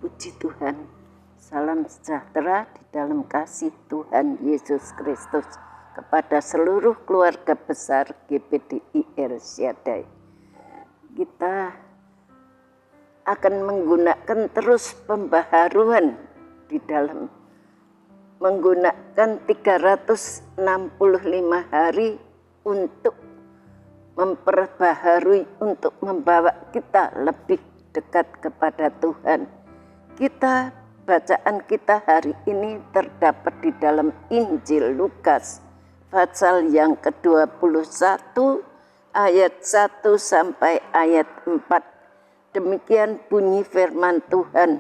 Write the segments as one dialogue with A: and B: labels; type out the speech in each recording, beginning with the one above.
A: Puji Tuhan, salam sejahtera di dalam kasih Tuhan Yesus Kristus kepada seluruh keluarga besar GPDI Ersyadai. Kita akan menggunakan terus pembaharuan di dalam menggunakan 365 hari untuk memperbaharui, untuk membawa kita lebih dekat kepada Tuhan. Bacaan kita hari ini terdapat di dalam Injil Lukas pasal yang ke-21 ayat 1 sampai ayat 4. Demikian bunyi firman Tuhan.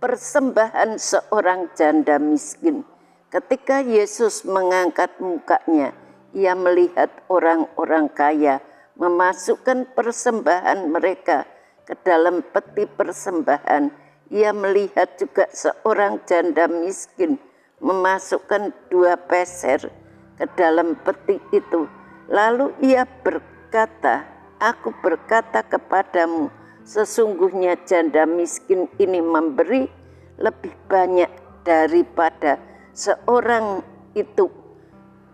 A: Persembahan seorang janda miskin. Ketika Yesus mengangkat mukanya, ia melihat orang-orang kaya memasukkan persembahan mereka ke dalam peti persembahan. Ia melihat juga seorang janda miskin memasukkan 2 peser ke dalam peti itu. Lalu ia berkata, "Aku berkata kepadamu, sesungguhnya janda miskin ini memberi lebih banyak daripada seorang itu,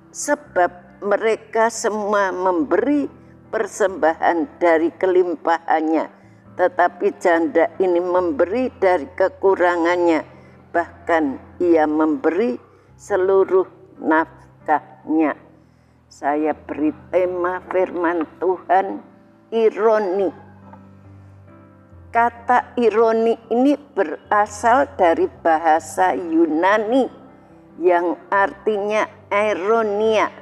A: sebab mereka semua memberi persembahan dari kelimpahannya. Tetapi janda ini memberi dari kekurangannya, bahkan ia memberi seluruh nafkahnya." Saya beri tema firman Tuhan, ironi. Kata ironi ini berasal dari bahasa Yunani yang artinya ironia.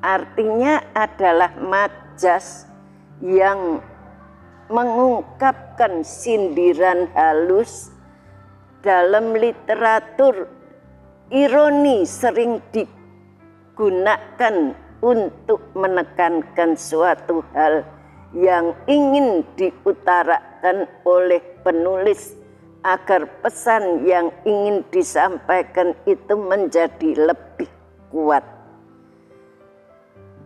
A: Artinya adalah majas yang mengungkapkan sindiran halus. Dalam literatur, ironi sering digunakan untuk menekankan suatu hal yang ingin diutarakan oleh penulis agar pesan yang ingin disampaikan itu menjadi lebih kuat.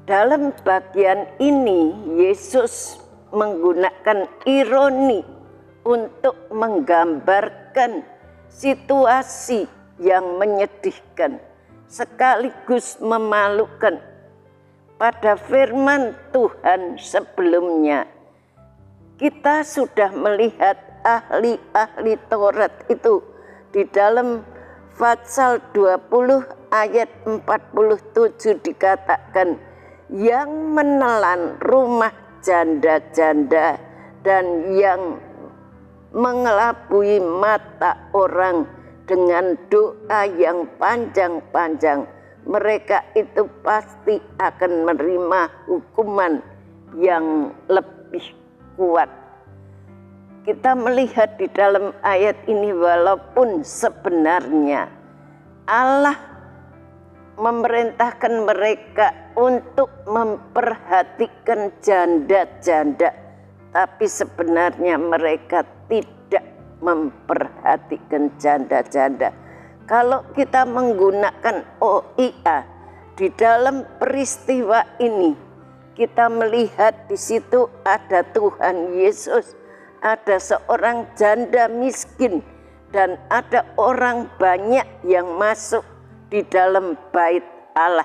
A: Dalam bagian ini, Yesus menggunakan ironi untuk menggambarkan situasi yang menyedihkan sekaligus memalukan. Pada firman Tuhan sebelumnya, kita sudah melihat ahli-ahli Taurat itu di dalam pasal 20 ayat 47 dikatakan, yang menelan rumah janda-janda dan yang mengelabui mata orang dengan doa yang panjang-panjang, mereka itu pasti akan menerima hukuman yang lebih kuat. Kita melihat di dalam ayat ini, walaupun sebenarnya Allah memerintahkan mereka untuk memperhatikan janda-janda, tapi sebenarnya mereka tidak memperhatikan janda-janda. Kalau kita menggunakan OIA di dalam peristiwa ini, kita melihat di situ ada Tuhan Yesus, ada seorang janda miskin, dan ada orang banyak yang masuk di dalam bait Allah.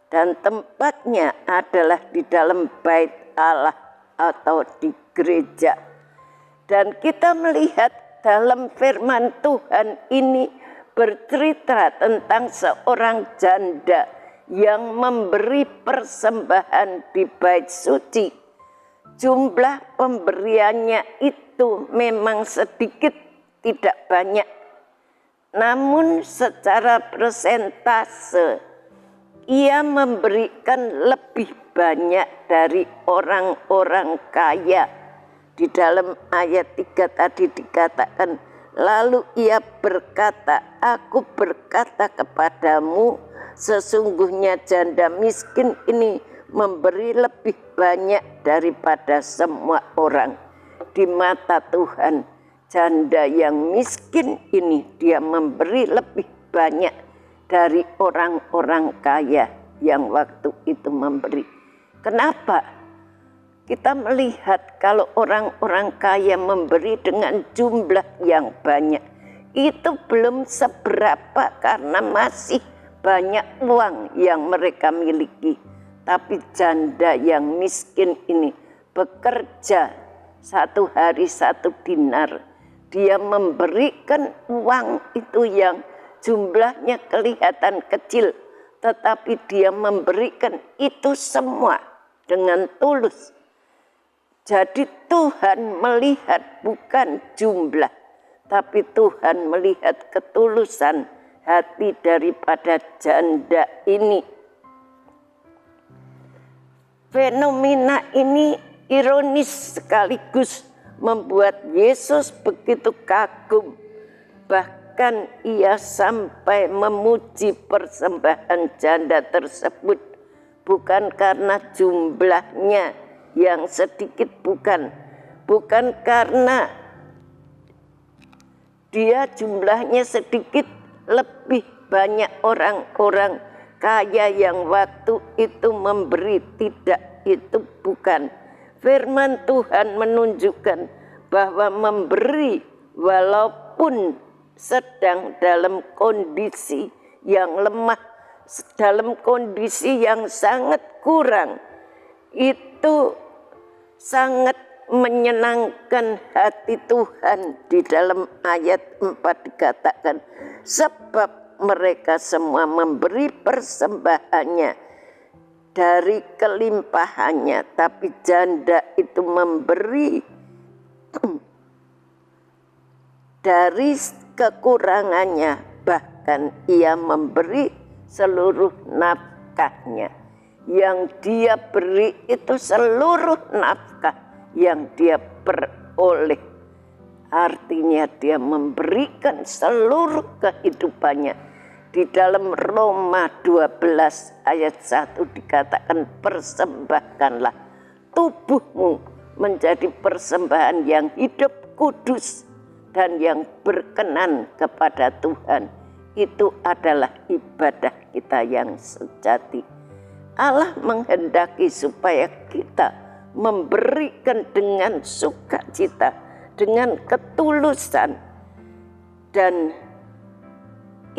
A: Dan tempatnya adalah di dalam bait Allah atau di gereja. Dan kita melihat dalam firman Tuhan ini bercerita tentang seorang janda yang memberi persembahan di bait suci. Jumlah pemberiannya itu memang sedikit, tidak banyak. Namun secara persentase ia memberikan lebih banyak dari orang-orang kaya. Di dalam ayat 3 tadi dikatakan, lalu ia berkata, "Aku berkata kepadamu, sesungguhnya janda miskin ini memberi lebih banyak daripada semua orang." Di mata Tuhan, janda yang miskin ini dia memberi lebih banyak dari orang-orang kaya yang waktu itu memberi. Kenapa? Kita melihat kalau orang-orang kaya memberi dengan jumlah yang banyak, itu belum seberapa karena masih banyak uang yang mereka miliki. Tapi janda yang miskin ini bekerja 1 hari 1 dinar. Dia memberikan uang itu yang jumlahnya kelihatan kecil, tetapi dia memberikan itu semua dengan tulus. Jadi Tuhan melihat bukan jumlah, tapi Tuhan melihat ketulusan hati daripada janda ini. Fenomena ini ironis sekaligus membuat Yesus begitu kagum. Bahkan ia sampai memuji persembahan janda tersebut. Bukan karena jumlahnya yang sedikit, bukan karena dia jumlahnya sedikit, lebih banyak orang-orang kaya yang waktu itu memberi, tidak, itu bukan. Firman Tuhan menunjukkan bahwa memberi walaupun sedang dalam kondisi yang lemah, dalam kondisi yang sangat kurang, itu sangat menyenangkan hati Tuhan. Di dalam ayat 4 dikatakan, sebab mereka semua memberi persembahannya dari kelimpahannya, tapi janda itu memberi dari kekurangannya, bahkan ia memberi seluruh nafkahnya. Yang dia beri itu seluruh nafkah yang dia peroleh. Artinya dia memberikan seluruh kehidupannya. Di dalam Roma 12 ayat 1 dikatakan, persembahkanlah tubuhmu menjadi persembahan yang hidup, kudus, dan yang berkenan kepada Tuhan. Itu adalah ibadah kita yang sejati. Allah menghendaki supaya kita memberikan dengan sukacita, dengan ketulusan. Dan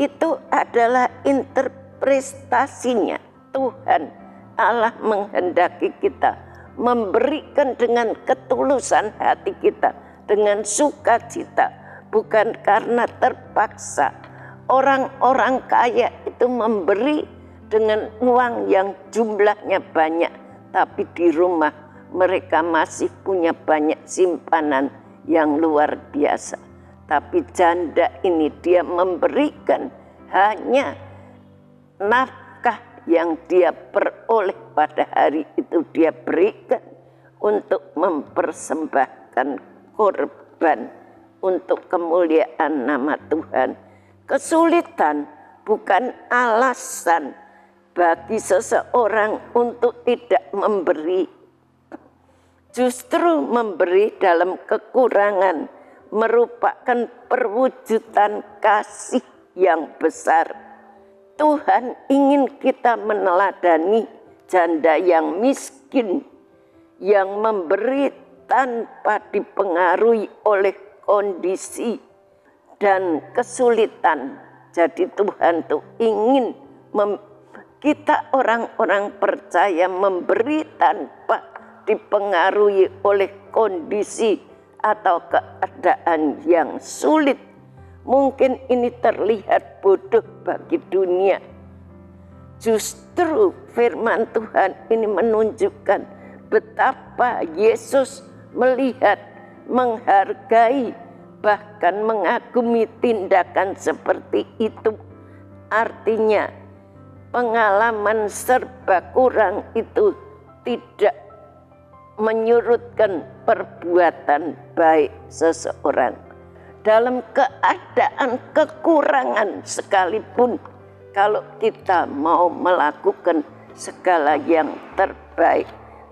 A: itu adalah interpretasinya Tuhan. Allah menghendaki kita memberikan dengan ketulusan hati kita, dengan sukacita, bukan karena terpaksa. Orang-orang kaya itu memberi dengan uang yang jumlahnya banyak, tapi di rumah mereka masih punya banyak simpanan yang luar biasa. Tapi janda ini dia memberikan hanya nafkah yang dia peroleh pada hari itu, dia berikan untuk mempersembahkan korban untuk kemuliaan nama Tuhan. Kesulitan bukan alasan bagi seseorang untuk tidak memberi. Justru memberi dalam kekurangan merupakan perwujudan kasih yang besar. Tuhan ingin kita meneladani janda yang miskin, yang memberi tanpa dipengaruhi oleh kondisi dan kesulitan. Jadi Tuhan tuh ingin kita orang-orang percaya memberi tanpa dipengaruhi oleh kondisi atau keadaan yang sulit. Mungkin ini terlihat bodoh bagi dunia. Justru firman Tuhan ini menunjukkan betapa Yesus melihat, menghargai, bahkan mengagumi tindakan seperti itu. Artinya pengalaman serba kurang itu tidak menyurutkan perbuatan baik seseorang. Dalam keadaan kekurangan sekalipun, kalau kita mau melakukan segala yang terbaik,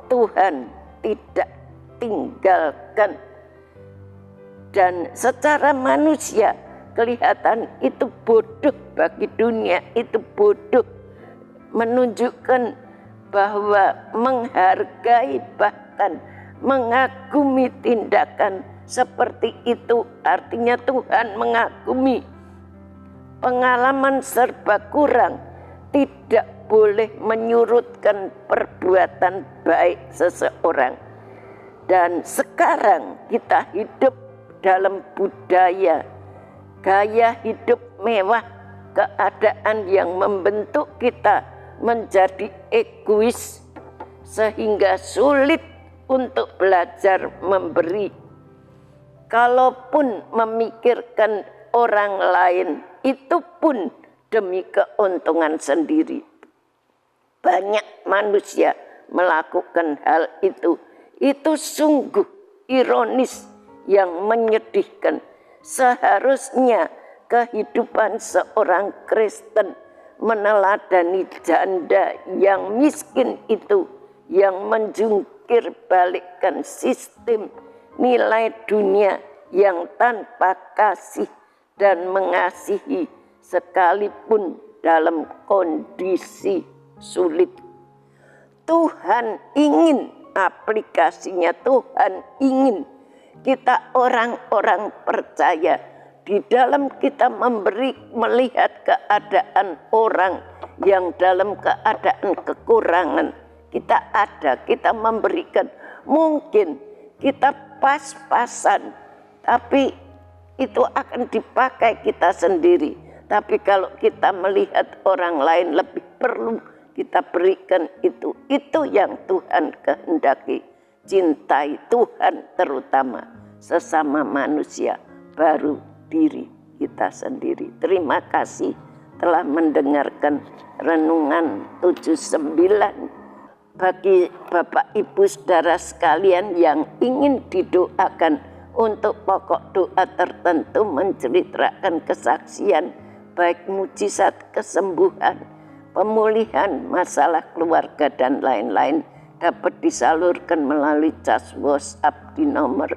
A: Tuhan tidak tinggalkan. Dan secara manusia kelihatan itu bodoh bagi dunia, itu bodoh. Menunjukkan bahwa menghargai bahkan mengagumi tindakan seperti itu. Artinya Tuhan mengagumi pengalaman serba kurang, tidak boleh menyurutkan perbuatan baik seseorang. Dan sekarang kita hidup dalam budaya gaya hidup mewah, keadaan yang membentuk kita menjadi egois sehingga sulit untuk belajar memberi. Kalaupun memikirkan orang lain, itu pun demi keuntungan sendiri. Banyak manusia melakukan hal itu. Itu sungguh ironis yang menyedihkan. Seharusnya kehidupan seorang Kristen meneladani janda yang miskin itu, yang menjungkir balikkan sistem nilai dunia yang tanpa kasih dan mengasihi sekalipun dalam kondisi sulit. Tuhan ingin aplikasinya, Tuhan ingin kita orang-orang percaya di dalam kita melihat keadaan orang yang dalam keadaan kekurangan. Kita memberikan, mungkin kita pas-pasan, tapi itu akan dipakai kita sendiri. Tapi kalau kita melihat orang lain lebih perlu, kita berikan itu. Itu yang Tuhan kehendaki. Cintai Tuhan terutama sesama manusia, baru diri kita sendiri. Terima kasih telah mendengarkan renungan 79. Bagi Bapak Ibu Saudara sekalian yang ingin didoakan untuk pokok doa tertentu menceritakan kesaksian baik mujizat kesembuhan, pemulihan masalah keluarga dan lain-lain, dapat disalurkan melalui cas WhatsApp di nomor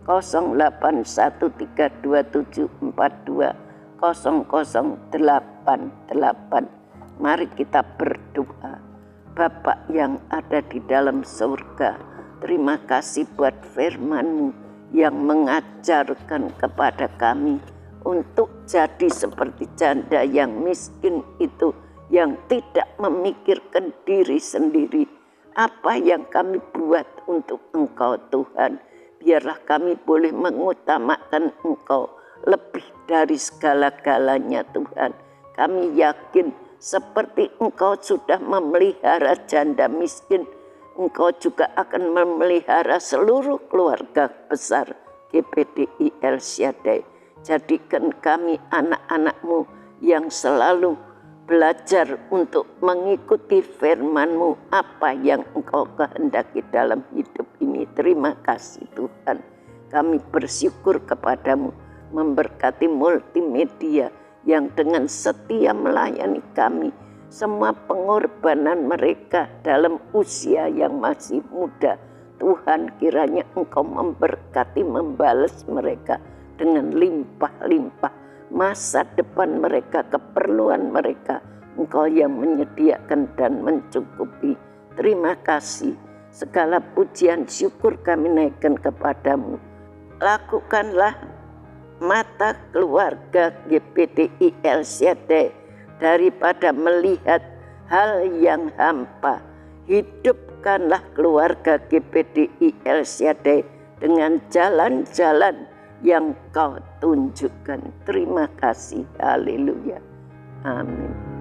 A: 081327420088. Mari kita berdoa. Bapa yang ada di dalam surga, terima kasih buat firman-Mu yang mengajarkan kepada kami untuk jadi seperti janda yang miskin itu, yang tidak memikirkan diri sendiri. Apa yang kami buat untuk Engkau Tuhan, biarlah kami boleh mengutamakan Engkau lebih dari segala-galanya Tuhan. Kami yakin seperti Engkau sudah memelihara janda miskin, Engkau juga akan memelihara seluruh keluarga besar GPDI El Shaddai. Jadikan kami anak-anak-Mu yang selalu belajar untuk mengikuti firman-Mu, apa yang Engkau kehendaki dalam hidup ini. Terima kasih Tuhan. Kami bersyukur kepadamu, memberkati multimedia yang dengan setia melayani kami. Semua pengorbanan mereka dalam usia yang masih muda, Tuhan kiranya Engkau memberkati, membalas mereka dengan limpah-limpah. Masa depan mereka, keperluan mereka, Engkau yang menyediakan dan mencukupi. Terima kasih. Segala pujian syukur kami naikkan kepadamu. Lakukanlah mata keluarga GPDI El Shaddai daripada melihat hal yang hampa. Hidupkanlah keluarga GPDI El Shaddai dengan jalan-jalan yang Kau tunjukkan. Terima kasih. Haleluya. Amin.